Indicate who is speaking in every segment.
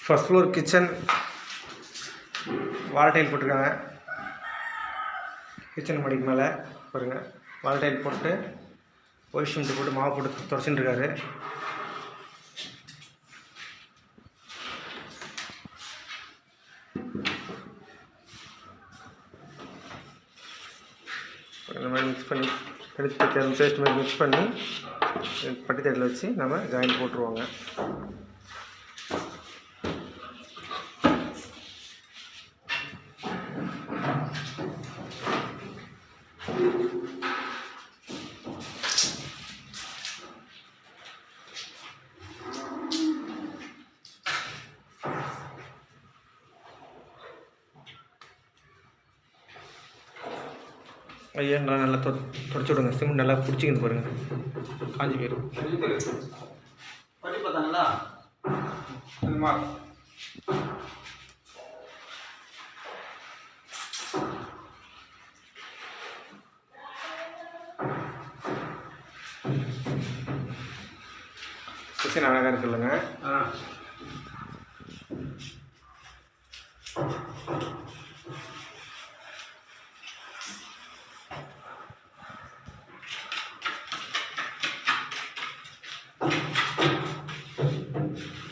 Speaker 1: First floor kitchen வால் tail போட்டிருக்காங்க. Kitchen மடிக்கு மேலே பாருங்கள், வால் டைல் போட்டு ஒயிட் சிமெண்ட் போட்டு மாவு போட்டு துடைச்சிட்டு இருக்காரு. இந்த மாதிரி மிக்ஸ் பண்ணி எடுத்து பேஸ்ட் மாதிரி மிக்ஸ் பண்ணி பட்டி தட்டில் வச்சு நம்ம ஜாயின் போட்டுருவாங்க. ஐயா நல்லா தொடச்சி விடுங்க. சிமெண்ட் நல்லா பிடிச்சிக்கின்னு பாருங்கள், காஞ்சி போயிடும். கிச்சன் அழகாக இருக்குல்லங்க.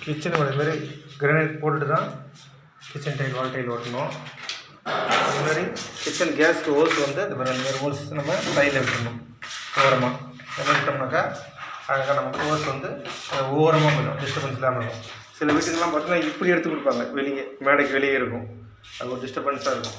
Speaker 1: கிச்சன் மாதிரி கிரானைட் போட்டுட்டு தான் கிச்சன் டைல் வால் டைல் ஓட்டணும். அது மாதிரி கிச்சன் கேஸ்க்கு ஹோல்ஸ் வந்து இந்த மாதிரி ஹோல்ஸ் நம்ம சைடில் விட்டுணும். ஓரமாக நம்ம விட்டோம்னாக்கா அழகாக நமக்கு ஹோல்ஸ் வந்து ஓரமாக போயிடும், டிஸ்டர்பன்ஸ் இல்லாமல் இருக்கும். சில வீட்டுக்கெல்லாம் பார்த்தீங்கன்னா இப்படி எடுத்து கொடுப்பாங்க, வெளியே மேடைக்கு வெளியே இருக்கும், அது ஒரு டிஸ்டர்பன்ஸாக இருக்கும்.